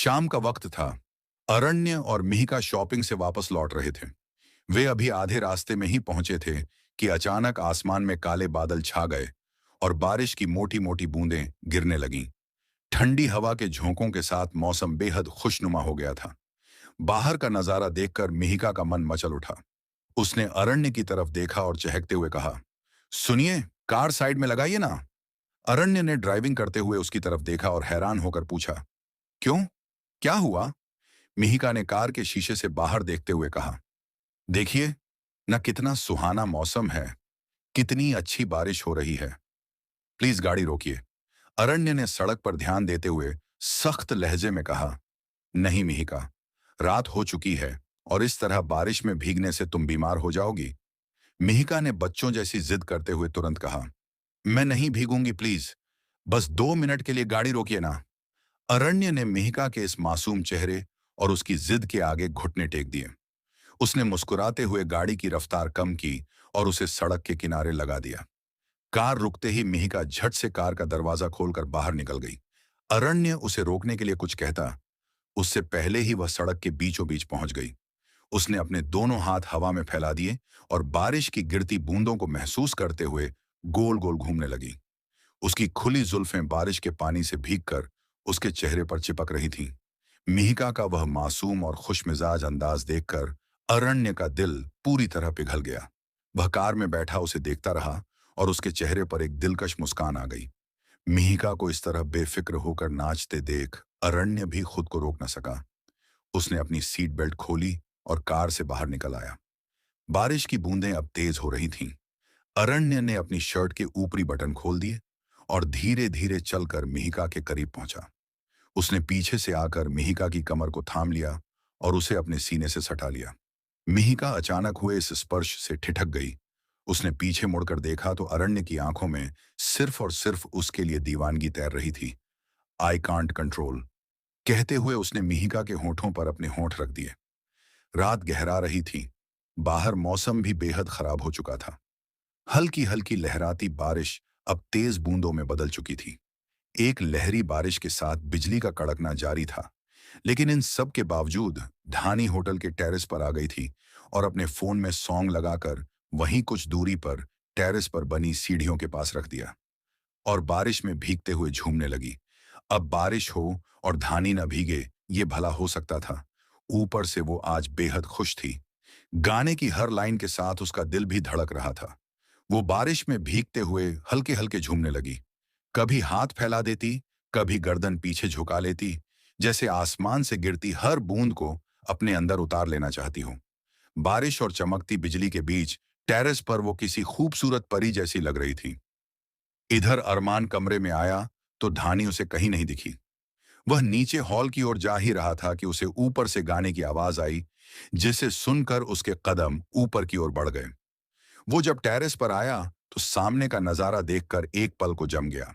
शाम का वक्त था। अरण्य और मिहिका शॉपिंग से वापस लौट रहे थे। वे अभी आधे रास्ते में ही पहुंचे थे कि अचानक आसमान में काले बादल छा गए और बारिश की मोटी मोटी बूंदें गिरने लगीं। ठंडी हवा के झोंकों के साथ मौसम बेहद खुशनुमा हो गया था। बाहर का नजारा देखकर मिहिका का मन मचल उठा। उसने अरण्य की तरफ देखा और चहकते हुए कहा, सुनिए, कार साइड में लगाइए ना। अरण्य ने ड्राइविंग करते हुए उसकी तरफ देखा और हैरान होकर पूछा, क्यों, क्या हुआ? मिहिका ने कार के शीशे से बाहर देखते हुए कहा, देखिए न, कितना सुहाना मौसम है, कितनी अच्छी बारिश हो रही है। प्लीज गाड़ी रोकिए। अरण्य ने सड़क पर ध्यान देते हुए सख्त लहजे में कहा, नहीं मिहिका, रात हो चुकी है और इस तरह बारिश में भीगने से तुम बीमार हो जाओगी। मिहिका ने बच्चों जैसी जिद करते हुए तुरंत कहा, मैं नहीं भीगूंगी, प्लीज बस 2 मिनट के लिए गाड़ी रोकिए ना। अरण्य ने मिहिका के इस मासूम चेहरे और उसकी जिद के आगे घुटने टेक दिए। उसने मुस्कुराते हुए गाड़ी की रफ्तार कम की और उसे सड़क के किनारे लगा दिया। कार रुकते ही मिहिका झट से कार का दरवाजा खोलकर बाहर निकल गई। अरण्य उसे रोकने के लिए कुछ कहता, उससे पहले ही वह सड़क के बीचों बीच पहुंच गई। उसने अपने दोनों हाथ हवा में फैला दिए और बारिश की गिरती बूंदों को महसूस करते हुए गोल गोल घूमने लगी। उसकी खुली जुल्फें बारिश के पानी से भीगकर उसके चेहरे पर चिपक रही थीं। मिहिका का वह मासूम और खुशमिजाज अंदाज देखकर अरण्य का दिल पूरी तरह पिघल गया। वह कार में बैठा उसे देखता रहा और उसके चेहरे पर एक दिलकश मुस्कान आ गई। मिहिका को इस तरह बेफिक्र होकर नाचते देख अरण्य भी खुद को रोक न सका। उसने अपनी सीट बेल्ट खोली और कार से बाहर निकल आया। बारिश की बूंदें अब तेज हो रही थीं। अरण्य ने अपनी शर्ट के ऊपरी बटन खोल दिए और धीरे धीरे चलकर मिहिका के करीब पहुंचा। उसने पीछे से आकर मिहिका की कमर को थाम लिया और उसे अपने सीने से सटा लिया। मिहिका अचानक हुए इस स्पर्श से ठिठक गई। उसने पीछे मुड़कर देखा तो अरण्य की आंखों में सिर्फ और सिर्फ उसके लिए दीवानगी तैर रही थी। आई कांट कंट्रोल कहते हुए उसने मिहिका के होठों पर अपने होंठ रख दिए। रात गहरा रही थी। बाहर मौसम भी बेहद खराब हो चुका था। हल्की हल्की लहराती बारिश अब तेज बूंदों में बदल चुकी थी। एक लहरी बारिश के साथ बिजली का कड़कना जारी था। लेकिन इन सब के बावजूद धानी होटल के टेरेस पर आ गई थी और अपने फोन में सॉन्ग लगाकर वहीं कुछ दूरी पर टेरेस पर बनी सीढ़ियों के पास रख दिया और बारिश में भीगते हुए झूमने लगी। अब बारिश हो और धानी न भीगे, ये भला हो सकता था। ऊपर से वो आज बेहद खुश थी। गाने की हर लाइन के साथ उसका दिल भी धड़क रहा था। वो बारिश में भीगते हुए हल्के हल्के झूमने लगी। कभी हाथ फैला देती, कभी गर्दन पीछे झुका लेती, जैसे आसमान से गिरती हर बूंद को अपने अंदर उतार लेना चाहती हो। बारिश और चमकती बिजली के बीच टेरेस पर वो किसी खूबसूरत परी जैसी लग रही थी। इधर अरमान कमरे में आया तो धानी उसे कहीं नहीं दिखी। वह नीचे हॉल की ओर जा ही रहा था कि उसे ऊपर से गाने की आवाज आई, जिसे सुनकर उसके कदम ऊपर की ओर बढ़ गए। वो जब टेरेस पर आया तो सामने का नजारा देखकर एक पल को जम गया।